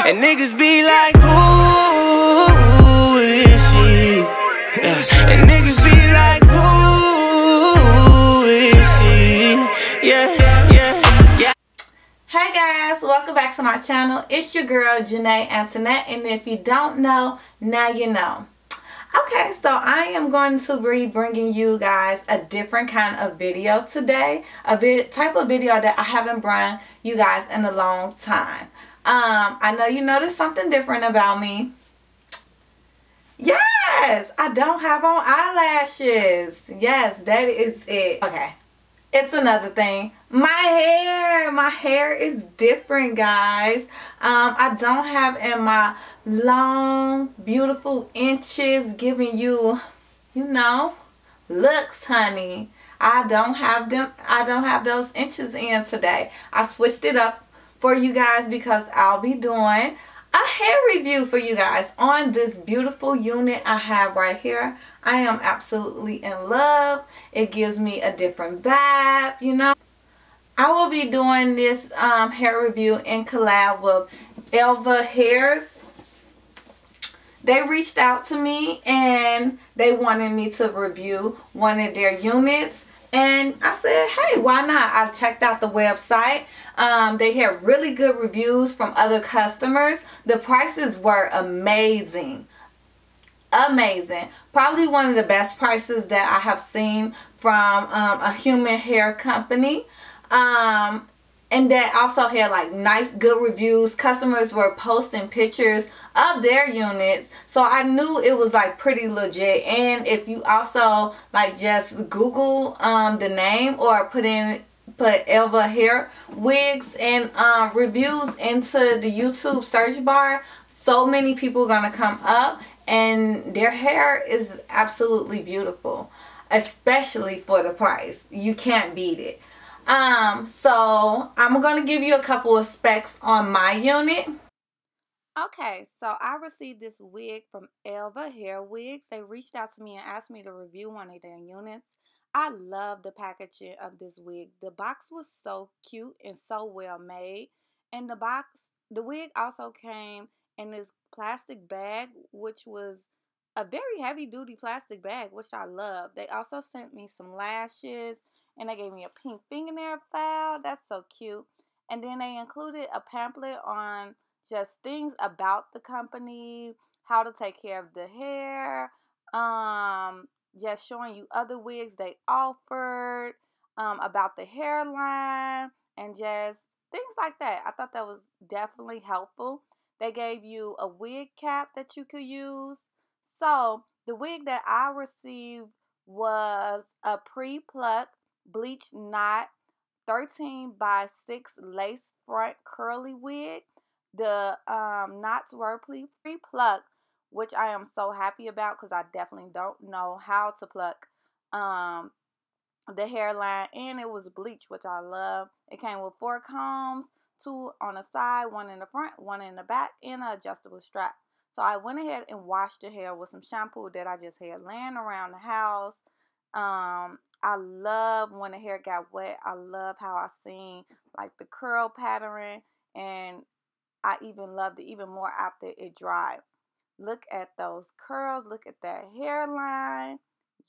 And niggas be like, who is she? And niggas be like, who is she? Yeah. Hey guys, welcome back to my channel. It's your girl Janae, Antoinette, and if you don't know, now you know. Okay, so I am going to be bringing you guys a different kind of video today. A type of video that I haven't brought you guys in a long time. I know you noticed something different about me. Yes, I don't have on eyelashes. Yes, that is it. Okay, it's another thing. My hair is different, guys. I don't have in my long, beautiful inches giving you, you know, looks, honey. I don't have them. I don't have those inches in today. I switched it up for you guys because I'll be doing a hair review for you guys on this beautiful unit I have right here. I am absolutely in love. It gives me a different vibe, you know. I will be doing this hair review in collab with elvahairs. They reached out to me and they wanted me to review one of their units. And I said, hey, why not? I checked out the website. They had really good reviews from other customers. The prices were amazing. Amazing. Probably one of the best prices that I have seen from a human hair company. And that also had like nice good reviews. Customers were posting pictures of their units, so I knew it was like pretty legit. And if you also like just Google the name or put Elva hair wigs and reviews into the YouTube search bar, so many people are gonna come up, and their hair is absolutely beautiful, especially for the price. You can't beat it. So I'm going to give you a couple of specs on my unit. Okay, so I received this wig from Elva Hair Wigs. They reached out to me and asked me to review one of their units. I love the packaging of this wig. The box was so cute and so well made. And the wig also came in this plastic bag, which was a very heavy duty plastic bag, which I love. They also sent me some lashes. And they gave me a pink fingernail file. That's so cute. And then they included a pamphlet on just things about the company, how to take care of the hair, just showing you other wigs they offered, about the hairline, and just things like that. I thought that was definitely helpful. They gave you a wig cap that you could use. So the wig that I received was a pre-plucked bleached knot 13x6 lace front curly wig. The knots were pre-plucked, which I am so happy about because I definitely don't know how to pluck the hairline. And it was bleached, which I love. It came with 4 combs, 2 on the side, 1 in the front, 1 in the back, and an adjustable strap. So I went ahead and washed the hair with some shampoo that I just had laying around the house. I love when the hair got wet. I love how I seen like the curl pattern, and I even loved it even more after it dried. Look at those curls. Look at that hairline.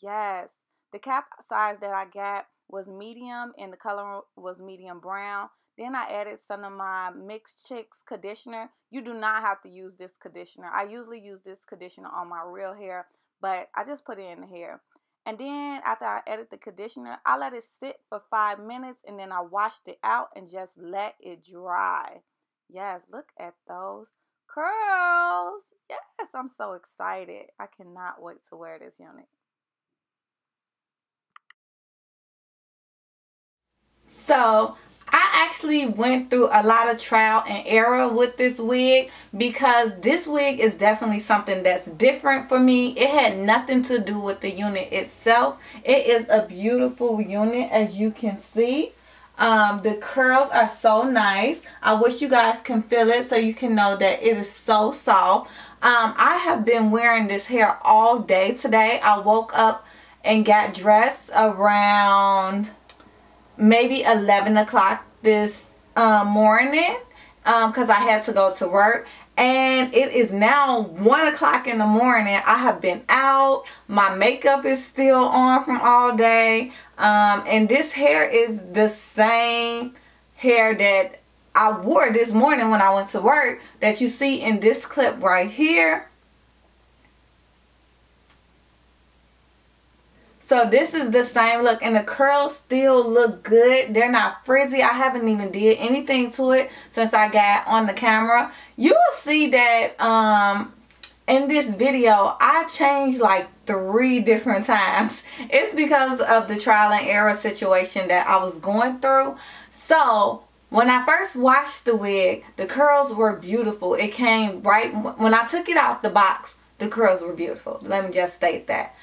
Yes. The cap size that I got was medium and the color was medium brown. Then I added some of my Mixed Chicks conditioner. You do not have to use this conditioner. I usually use this conditioner on my real hair, but I just put it in the hair. And then after I added the conditioner, I let it sit for 5 minutes, and then I washed it out and just let it dry. Yes, look at those curls. Yes, I'm so excited. I cannot wait to wear this unit. So I actually went through a lot of trial and error with this wig because this wig is definitely something that's different for me. It had nothing to do with the unit itself. It is a beautiful unit, as you can see. The curls are so nice. I wish you guys can feel it so you can know that it is so soft. I have been wearing this hair all day today. I woke up and got dressed around maybe 11 o'clock this morning. because I had to go to work. And it is now 1 o'clock in the morning. I have been out. My makeup is still on from all day. And this hair is the same hair that I wore this morning when I went to work, that you see in this clip right here. So this is the same look, and the curls still look good. They're not frizzy. I haven't even did anything to it since I got on the camera. You will see that in this video I changed like 3 different times. It's because of the trial and error situation that I was going through. So when I first washed the wig, the curls were beautiful. It came right when I took it out the box. The curls were beautiful. Let me just state that.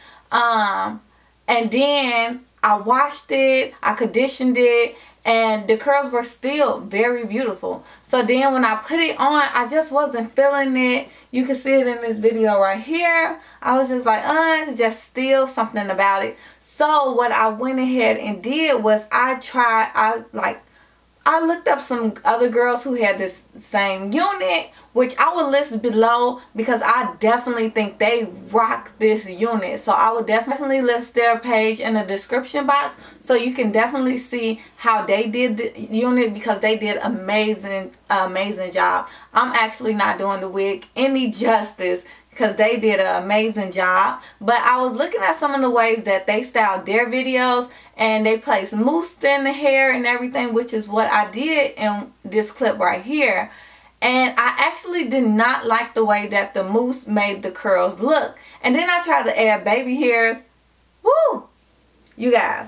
And then I washed it, I conditioned it, and the curls were still very beautiful. So then when I put it on, I just wasn't feeling it. You can see it in this video right here. I was just like, it's just still something about it. So what I went ahead and did was I looked up some other girls who had this same unit, which I will list below because I definitely think they rock this unit. So I will definitely list their page in the description box so you can definitely see how they did the unit, because they did amazing job. I'm actually not doing the wig any justice because they did an amazing job. But I was looking at some of the ways that they styled their videos, and they placed mousse in the hair and everything, which is what I did in this clip right here. And I actually did not like the way that the mousse made the curls look. And then I tried to add baby hairs. Woo! You guys,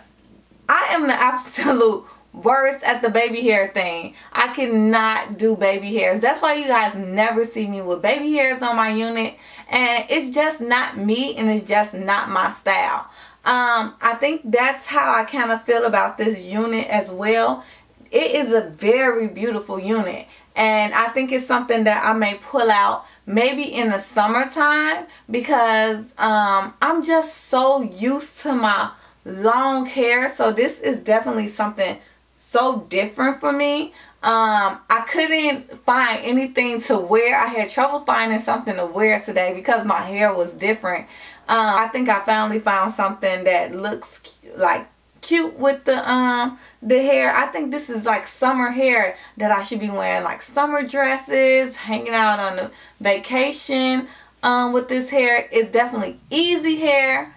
I am the absolute worst at the baby hair thing. I cannot do baby hairs. That's why you guys never see me with baby hairs on my unit. And it's just not me, and it's just not my style. I think that's how I kind of feel about this unit as well. It is a very beautiful unit, and I think it's something that I may pull out maybe in the summertime, because I'm just so used to my long hair. So this is definitely something so different for me. I couldn't find anything to wear. I had trouble finding something to wear today because my hair was different. I think I finally found something that looks like cute with the hair. I think this is like summer hair that I should be wearing, like summer dresses, hanging out on a vacation with this hair. It's definitely easy hair.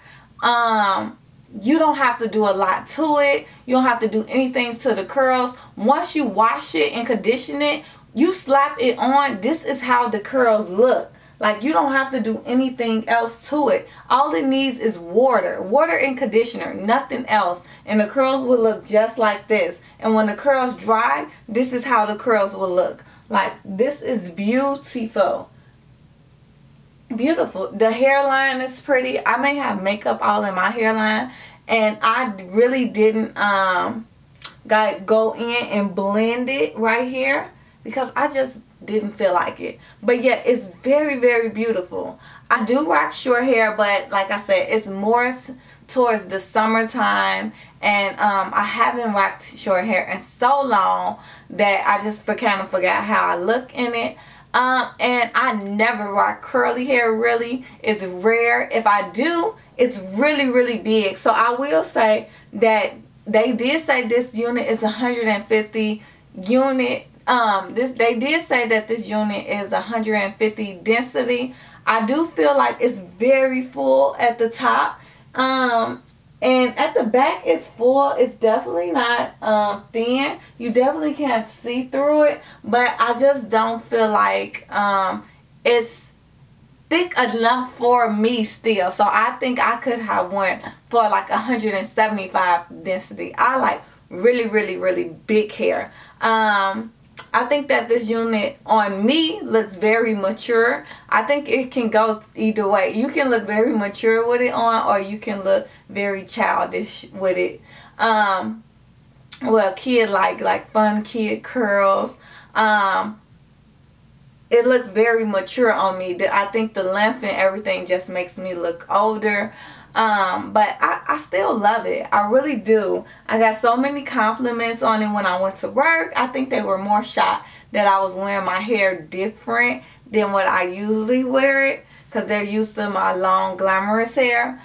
You don't have to do a lot to it. You don't have to do anything to the curls. Once you wash it and condition it, you slap it on. This is how the curls look. Like, you don't have to do anything else to it. All it needs is water. Water and conditioner. Nothing else. And the curls will look just like this. And when the curls dry, this is how the curls will look. Like, this is beautiful. Beautiful. The hairline is pretty. I may have makeup all in my hairline, and I really didn't go in and blend it right here because I just didn't feel like it. But yeah, it's very, very beautiful. I do rock short hair, but like I said, it's more towards the summertime, and I haven't rocked short hair in so long that I just kind of forgot how I look in it. And I never rock curly hair, really. It's rare. If I do, it's really, really big. So I will say that they did say this unit is 150 unit. They did say that this unit is 150 density. I do feel like it's very full at the top. And at the back it's full. It's definitely not thin. You definitely can't see through it, but I just don't feel like it's thick enough for me still. So I think I could have went for like 175 density. I like really, really, really big hair. I think that this unit on me looks very mature. I think it can go either way. You can look very mature with it on, or you can look very childish with it. Well, kid like fun kid curls. It looks very mature on me. I think the length and everything just makes me look older. But I still love it. I really do. I got so many compliments on it when I went to work. I think they were more shot that I was wearing my hair different than what I usually wear it, because they're used to my long glamorous hair.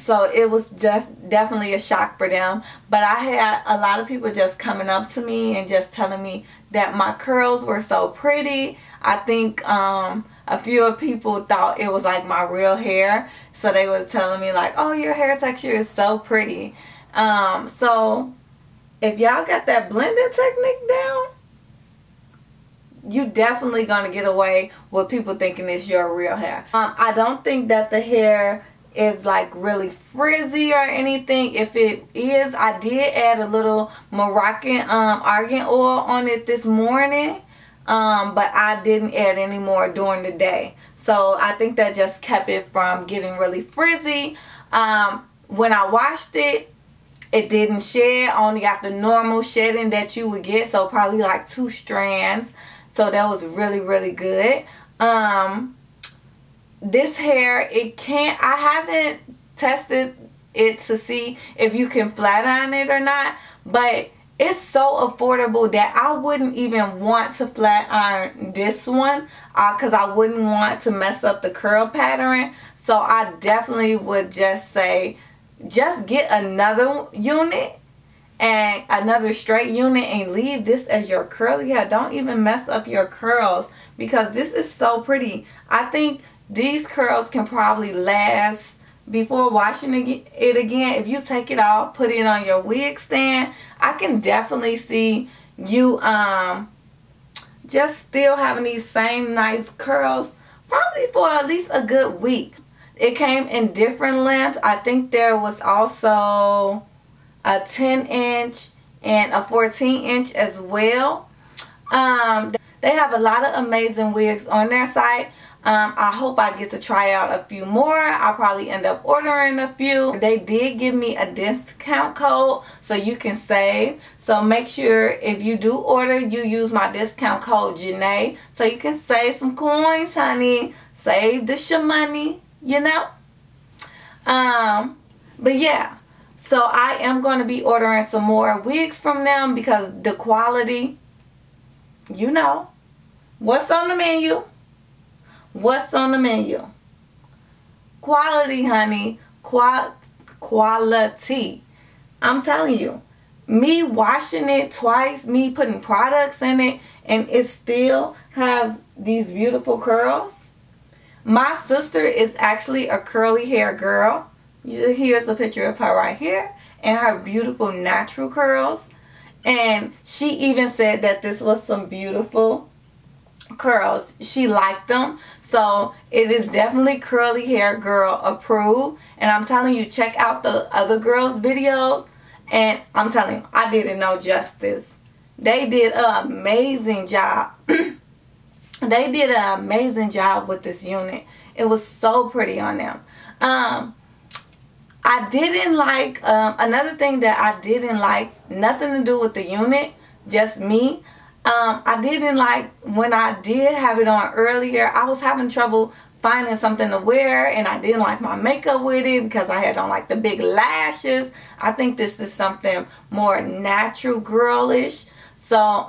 So it was just definitely a shock for them. But I had a lot of people just coming up to me and just telling me that my curls were so pretty. I think a few people thought it was like my real hair. So they was telling me like, oh, your hair texture is so pretty. So if y'all got that blending technique down, you definitely gonna get away with people thinking it's your real hair. I don't think that the hair is like really frizzy or anything. If it is, I did add a little Moroccan argan oil on it this morning, but I didn't add any more during the day. So I think that just kept it from getting really frizzy. When I washed it, it didn't shed. I only got the normal shedding that you would get, so probably like 2 strands. So that was really, really good. This hair, I haven't tested it to see if you can flat iron it or not, but it's so affordable that I wouldn't even want to flat iron this one, because I wouldn't want to mess up the curl pattern. So I definitely would just say, just get another unit and another straight unit and leave this as your curly hair. Don't even mess up your curls, because this is so pretty. I think these curls can probably last before washing it again. If you take it off, put it on your wig stand, I can definitely see you just still having these same nice curls probably for at least a good week. It came in different lengths. I think there was also a 10-inch and a 14-inch as well. They have a lot of amazing wigs on their site. I hope I get to try out a few more. I'll probably end up ordering a few. They did give me a discount code so you can save. So make sure if you do order, you use my discount code Janae, so you can save some coins, honey. Save the money, you know. But yeah, so I am going to be ordering some more wigs from them, because the quality, you know, what's on the menu? What's on the menu? Quality, honey. Quality. I'm telling you, me washing it twice, me putting products in it, and it still has these beautiful curls. My sister is actually a curly hair girl. Here's a picture of her right here, and her beautiful natural curls. And she even said that this was some beautiful curls. She liked them. So it is definitely curly hair girl approved. And I'm telling you, check out the other girls' videos. And I'm telling you, I did it no justice. They did an amazing job. They did an amazing job with this unit. It was so pretty on them. I didn't like, another thing that I didn't like, nothing to do with the unit, just me. I didn't like when I did have it on earlier, I was having trouble finding something to wear, and I didn't like my makeup with it because I had on like the big lashes. I think this is something more natural girlish. So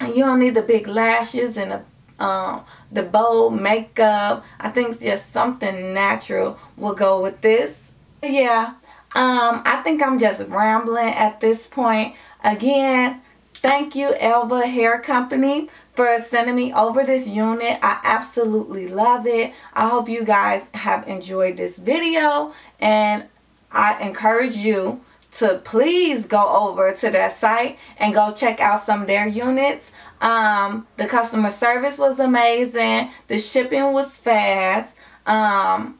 you don't need the big lashes and the bold makeup. I think just something natural will go with this. Yeah, I think I'm just rambling at this point. Again, thank you, Elva Hair Company, for sending me over this unit. I absolutely love it. I hope you guys have enjoyed this video, and I encourage you to please go over to their site and go check out some of their units. The customer service was amazing. The shipping was fast. I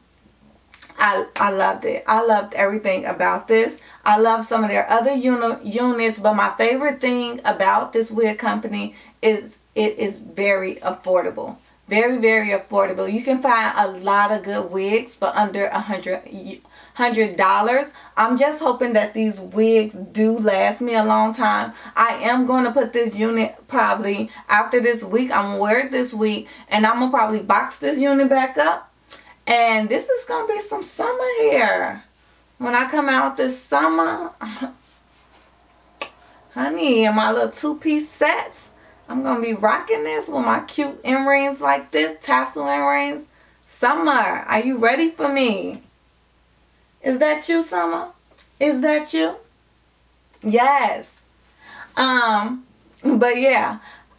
loved it. I loved everything about this. I love some of their other units, but my favorite thing about this wig company is it is very affordable. Very, very affordable. You can find a lot of good wigs for under $100. I'm just hoping that these wigs do last me a long time. I am going to put this unit probably after this week. I'm going to wear it this week, and I'm going to probably box this unit back up. And this is going to be some summer hair. When I come out this summer, Honey, in my little two-piece sets. I'm going to be rocking this with my cute earrings like this. Tassel earrings. Summer, are you ready for me? Is that you, Summer? Is that you? Yes. But yeah,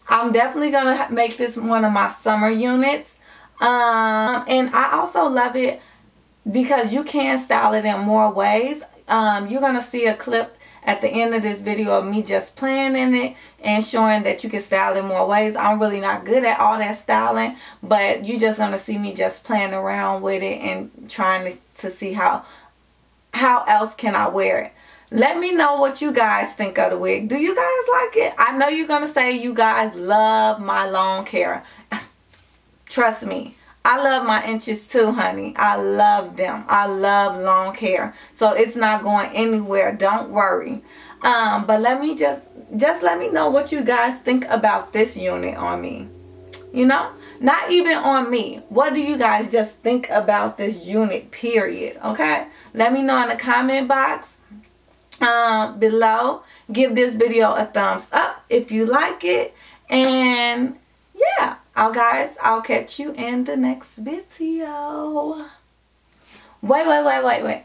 I'm definitely going to make this one of my summer units. And I also love it because you can style it in more ways. You're going to see a clip at the end of this video of me just playing in it and showing that you can style in more ways. I'm really not good at all that styling, but you're just going to see me just playing around with it and trying to see how else can I wear it. Let me know what you guys think of the wig. Do you guys like it? I know you're going to say you guys love my long hair. Trust me. I love my inches too, honey. I love them. I love long hair. So it's not going anywhere. Don't worry. But let me just let me know what you guys think about this unit on me. You know? Not even on me. What do you guys just think about this unit, period? Okay? Let me know in the comment box below. Give this video a thumbs up if you like it. And yeah. I'll catch you in the next video. Wait.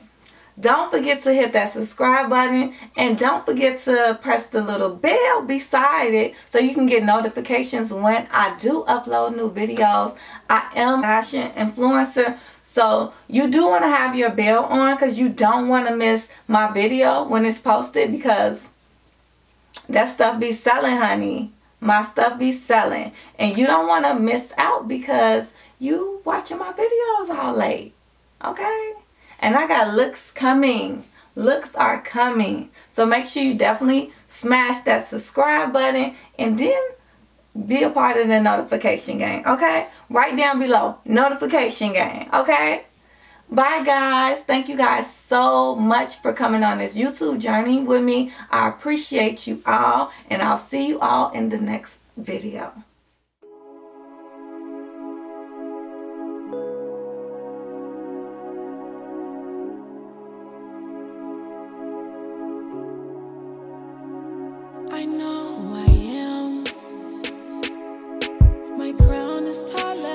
Don't forget to hit that subscribe button. And don't forget to press the little bell beside it so you can get notifications when I do upload new videos. I am a fashion influencer. So you do want to have your bell on because you don't want to miss my video when it's posted, because that stuff be selling, honey. My stuff be selling, and you don't want to miss out because you watching my videos all late. Okay? And I got looks coming. Looks are coming. So make sure you definitely smash that subscribe button and then be a part of the notification gang. Okay? Right down below. Notification gang. Okay? Bye guys. Thank you guys so much for coming on this YouTube journey with me. I appreciate you all, and I'll see you all in the next video. I know who I am. My crown is taller.